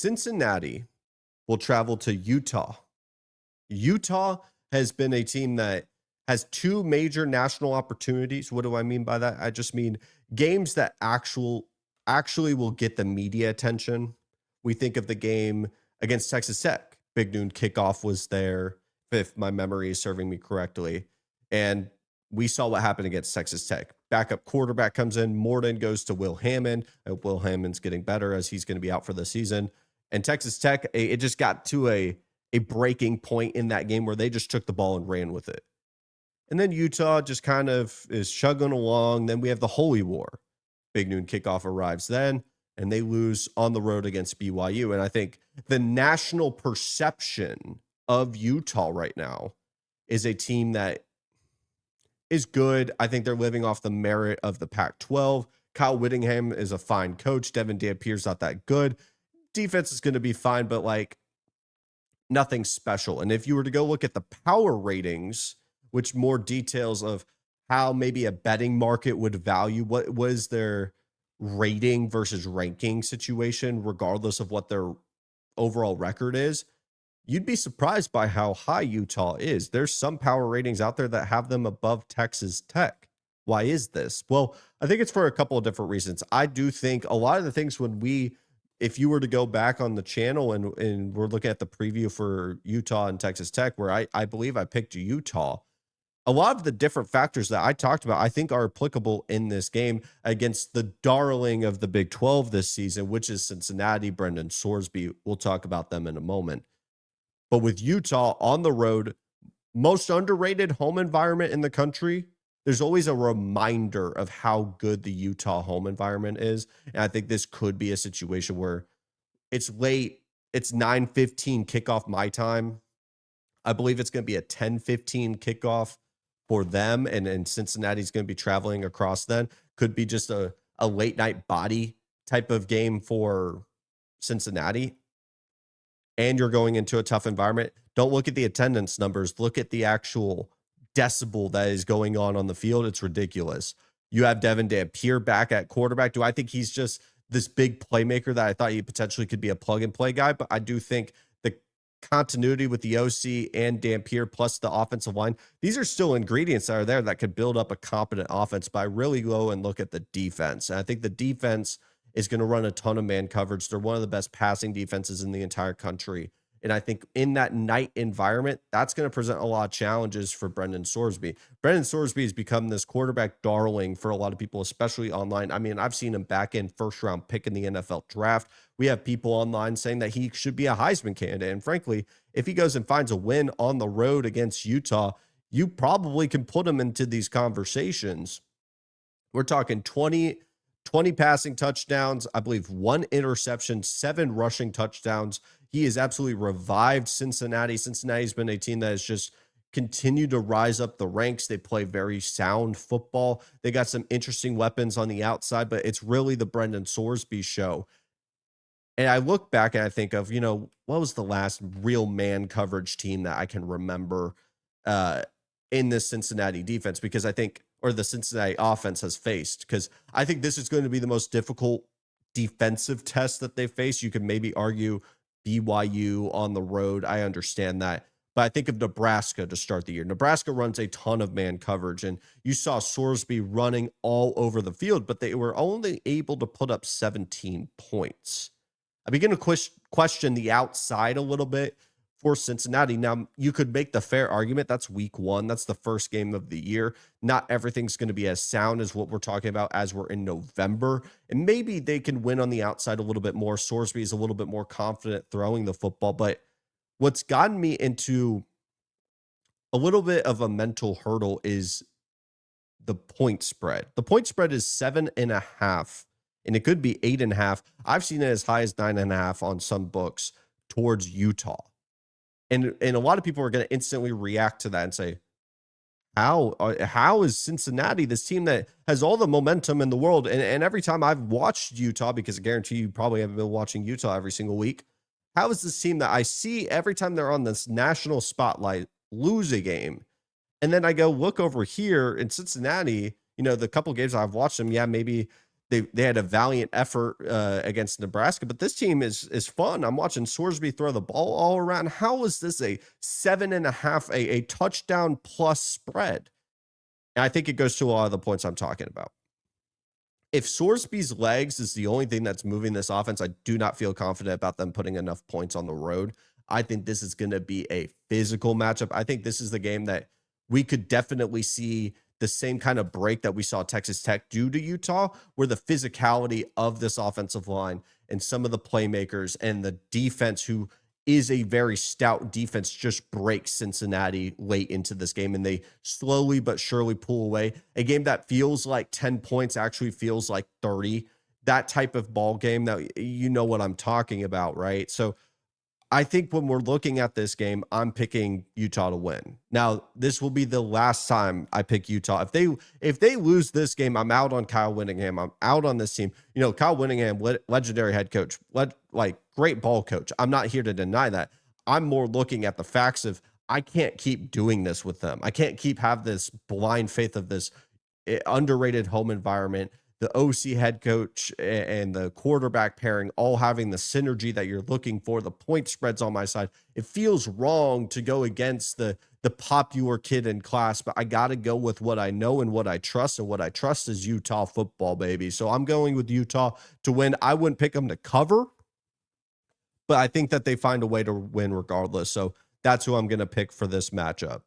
Cincinnati will travel to Utah. Utah has been a team that has two major national opportunities. What do I mean by that? I just mean games that actually will get the media attention. We think of the game against Texas Tech. Big noon kickoff was there, if my memory is serving me correctly. And we saw what happened against Texas Tech. Backup quarterback comes in. Morden goes to Will Hammond. Will Hammond's getting better as he's going to be out for the season. And Texas Tech, it just got to a breaking point in that game where they just took the ball and ran with it. And then Utah just kind of is chugging along. Then we have the Holy War. Big noon kickoff arrives then, and they lose on the road against BYU. And I think the national perception of Utah right now is a team that is good. I think they're living off the merit of the Pac-12. Kyle Whittingham is a fine coach. Devin Dampier's not that good. Defense is going to be fine, but like nothing special. And if you were to go look at the power ratings, which more details of how maybe a betting market would value what was their rating versus ranking situation, regardless of what their overall record is, you'd be surprised by how high Utah is. There's some power ratings out there that have them above Texas Tech. Why is this? Well, I think it's for a couple of different reasons. I do think a lot of the things if you were to go back on the channel and we're looking at the preview for Utah and Texas Tech, where I believe I picked Utah, a lot of the different factors that I talked about, I think are applicable in this game against the darling of the Big 12 this season, which is Cincinnati, Brendan Sorsby. We'll talk about them in a moment. But with Utah on the road, most underrated home environment in the country, there's always a reminder of how good the Utah home environment is. And I think this could be a situation where it's late, it's 9:15 kickoff my time. I believe it's going to be a 10:15 kickoff for them, and Cincinnati's going to be traveling across then. Could be just a late night body type of game for Cincinnati. And you're going into a tough environment. Don't look at the attendance numbers. Look at the actual decibel that is going on the field. It's ridiculous. You have Devin Dampier back at quarterback. Do I think he's just this big playmaker that I thought he potentially could be a plug and play guy? But I do think the continuity with the OC and Dampier plus the offensive line, these are still ingredients that are there that could build up a competent offense. But I really go and look at the defense. And I think the defense is going to run a ton of man coverage. They're one of the best passing defenses in the entire country. And I think in that night environment, that's going to present a lot of challenges for Brendan Sorsby. Brendan Sorsby has become this quarterback darling for a lot of people, especially online. I mean, I've seen him back in first round pick in the NFL draft. We have people online saying that he should be a Heisman candidate. And frankly, if he goes and finds a win on the road against Utah, you probably can put him into these conversations. We're talking 20 passing touchdowns, I believe 1 interception, 7 rushing touchdowns. He has absolutely revived Cincinnati. Cincinnati's been a team that has just continued to rise up the ranks. They play very sound football. They got some interesting weapons on the outside, but it's really the Brendan Sorsby show. And I look back and I think of, what was the last real man coverage team that I can remember in this Cincinnati defense? Because I think, or the Cincinnati offense has faced, because I think this is going to be the most difficult defensive test that they face. You could maybe argue BYU on the road. I understand that. But I think of Nebraska to start the year. Nebraska runs a ton of man coverage, and you saw Sorsby running all over the field, but they were only able to put up 17 points. I begin to question the outside a little bit for Cincinnati. Now, you could make the fair argument that's week 1. That's the first game of the year. Not everything's going to be as sound as what we're talking about as we're in November. And maybe they can win on the outside a little bit more. Sorsby is a little bit more confident throwing the football. But what's gotten me into a little bit of a mental hurdle is the point spread. The point spread is 7.5, and it could be 8.5. I've seen it as high as 9.5 on some books towards Utah. And a lot of people are going to instantly react to that and say, how is Cincinnati, this team that has all the momentum in the world? And every time I've watched Utah, because I guarantee you probably haven't been watching Utah every single week, how is this team that I see every time they're on this national spotlight lose a game? And then I go look over here in Cincinnati, the couple games I've watched them, maybe they had a valiant effort against Nebraska, but this team is fun. I'm watching Sorsby throw the ball all around. How is this a 7.5, a touchdown plus spread? And I think it goes to a lot of the points I'm talking about. If Sorsby's legs is the only thing that's moving this offense, I do not feel confident about them putting enough points on the road. I think this is going to be a physical matchup. I think this is the game that we could definitely see the same kind of break that we saw Texas Tech do to Utah, where the physicality of this offensive line and some of the playmakers and the defense, who is a very stout defense, just breaks Cincinnati late into this game, and they slowly but surely pull away. A game that feels like 10 points actually feels like 30. That type of ball game, that you know what I'm talking about, right? So I think when we're looking at this game, I'm picking Utah to win. Now, this will be the last time I pick Utah. If they lose this game, I'm out on Kyle Whittingham. I'm out on this team. You know, Kyle Whittingham, legendary head coach, like great ball coach. I'm not here to deny that. I'm more looking at the facts of, I can't keep doing this with them. I can't have this blind faith of this underrated home environment, the OC head coach and the quarterback pairing all having the synergy that you're looking for. The point spreads on my side. It feels wrong to go against the popular kid in class, but I got to go with what I know and what I trust, and what I trust is Utah football, baby. So I'm going with Utah to win. I wouldn't pick them to cover, but I think that they find a way to win regardless. So that's who I'm going to pick for this matchup.